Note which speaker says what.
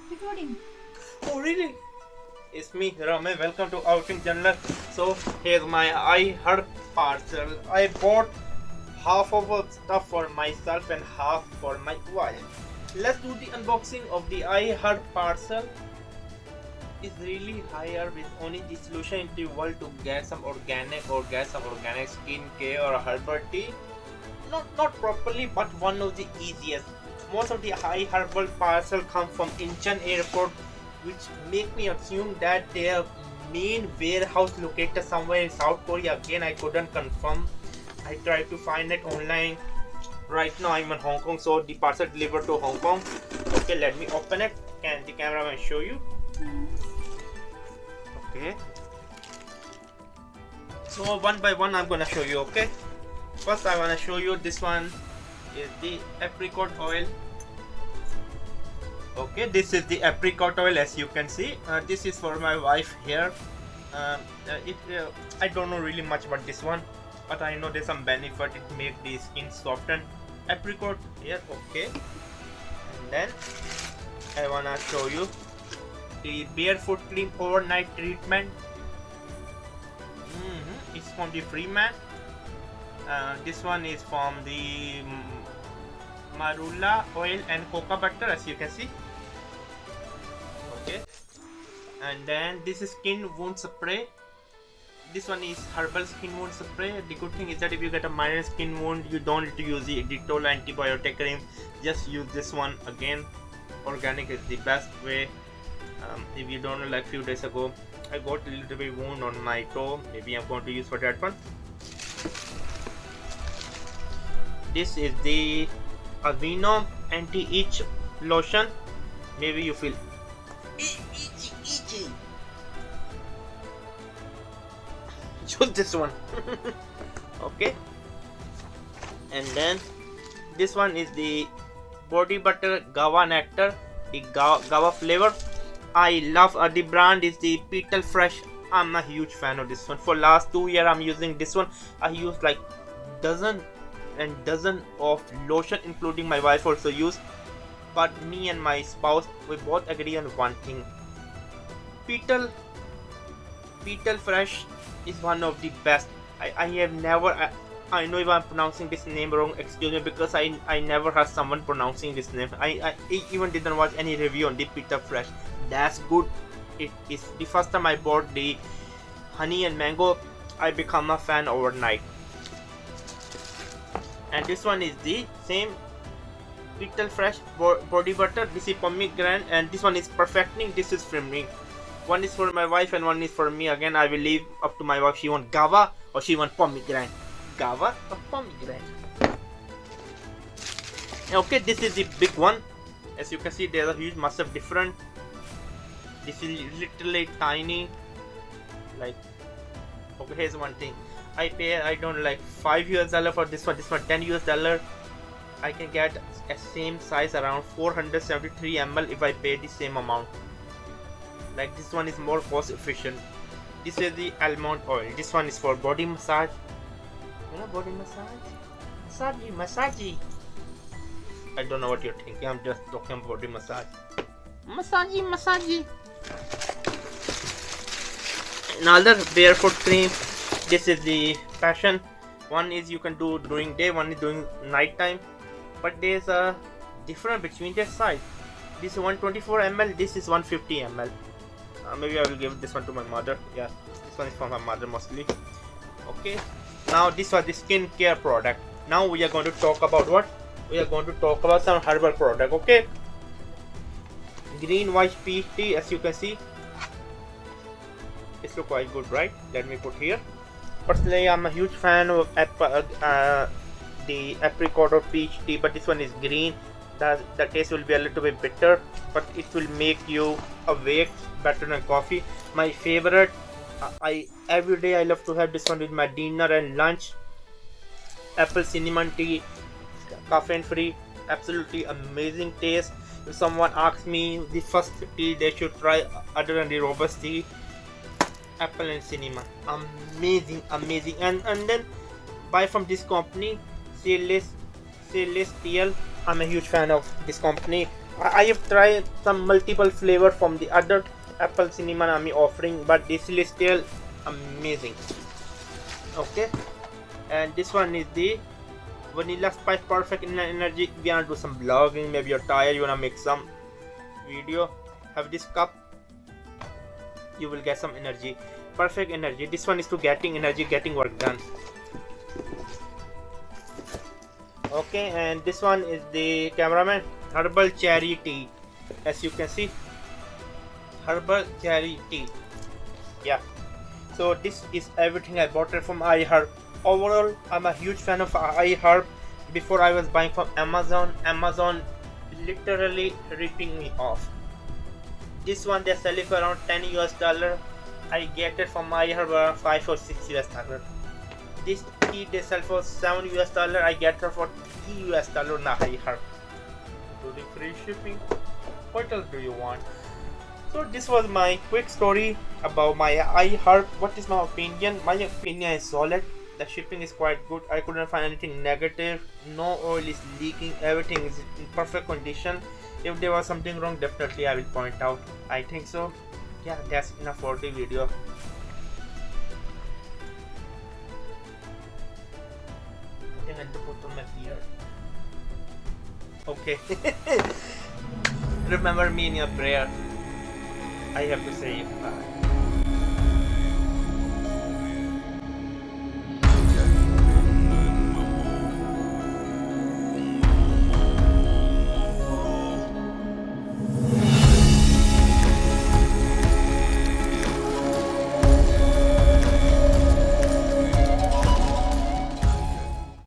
Speaker 1: Recording.
Speaker 2: Oh really? It's me, Rame. Welcome to Outing Journal. So here's my iHerb parcel. I bought half of the stuff for myself and half for my wife. Let's do the unboxing of the iHerb parcel. It's really higher with only the solution in the world to get some organic skincare or herbal tea. Not properly, but one of the easiest. Most of the high herbal parcel come from Incheon airport, which make me assume that their main warehouse located somewhere in South Korea. Again, I couldn't confirm. I tried to find it online. Right now I'm in Hong Kong, so the parcel delivered to Hong Kong. Okay, let me open it. Can the cameraman show you? Okay. So one by one I'm gonna show you, okay? First I wanna show you this one is the apricot oil. Okay, this is the apricot oil as you can see. This is for my wife here. I don't know really much about this one, but I know there's some benefit. It makes the skin soften. Apricot here, okay. And then I wanna show you the barefoot cream overnight treatment. It's from the Freeman. This one is from the marula oil and cocoa butter, as you can see. Okay, and then this is skin wound spray. This one is herbal skin wound spray. The good thing is that if you get a minor skin wound, you don't need to use the Dettol antibiotic cream. Just use this one. Again, organic is the best way. If you don't know, like few days ago I got a little bit wound on my toe. Maybe I'm going to use for that one. This is the Aveeno anti-itch lotion. Maybe you feel itchy. Choose this one. Okay, and then this one is the body butter guava nectar, the guava flavor. I love the brand is the Petal Fresh. I'm a huge fan of this one. For last 2 years I'm using this one. I use like dozen of lotion, including my wife also use, but me and my spouse, we both agree on one thing. Petal Fresh is one of the best. I have never I know if I'm pronouncing this name wrong, excuse me, because I never heard someone pronouncing this name. I even didn't watch any review on the Petal Fresh. That's good. It is the first time I bought the honey and mango. I become a fan overnight. And this one is the same Petal Fresh body butter. This is pomegranate, and this one is perfecting. This is from me. One is for my wife and one is for me. Again, I will leave up to my wife. She want guava or she want pomegranate. Guava or pomegranate. Okay, this is the big one. As you can see, there's a huge massive difference. This is literally tiny. Like, okay, here's one thing. I don't like $5 for this one. This one $10. I can get a same size around 473 ml if I pay the same amount. Like this one is more cost efficient. This is the almond oil. This one is for body massage. You know, body massage? Massage. I don't know what you're thinking. I'm just talking about body massage. Massage. Another barefoot cream. This is the passion. One is you can do during day, one is doing night time, but there's a difference between their size. This is 124 ml, this is 150 ml. Maybe I will give this one to my mother. Yeah, this one is for my mother mostly. Okay, now this was the skincare product. Now we are going to talk about what? We are going to talk about some herbal product. Okay, green white peach tea, as you can see. It's look quite good, right? Let me put here. Personally, I'm a huge fan of the apricot or peach tea, but this one is green. The taste will be a little bit bitter, but it will make you awake better than coffee. My favorite. Every day I love to have this one with my dinner and lunch. Apple cinnamon tea, caffeine free, absolutely amazing taste. If someone asks me the first tea they should try other than the robust tea, apple and cinnamon, amazing. And then buy from this company, Seedless TL. I'm a huge fan of this company. I have tried some multiple flavor from the other apple cinnamon army offering, but this is still amazing. Okay, and this one is the vanilla spice perfect in energy. We wanna do some vlogging, maybe you're tired, you wanna make some video, have this cup, you will get some energy, perfect energy. This one is to getting energy, getting work done. Okay, and this one is the cameraman herbal cherry tea. As you can see, herbal cherry tea. Yeah, so this is everything I bought it from iHerb. Overall, I'm a huge fan of iHerb. Before I was buying from Amazon literally ripping me off. This one they're selling for around 10 US dollar. I get it from iHerb around 5 or 6 US dollar. This tea they sell for 7 US dollar. I get it for 3 US dollar on iHerb. Including free shipping. What else do you want? So this was my quick story about my iHerb. What is my opinion? My opinion is solid. The shipping is quite good. I couldn't find anything negative. No oil is leaking. Everything is in perfect condition. If there was something wrong, definitely I will point out. I think so. Yeah, that's enough for the video. I think I have to put on my beard. Okay. Remember me in your prayer. I have to say bye.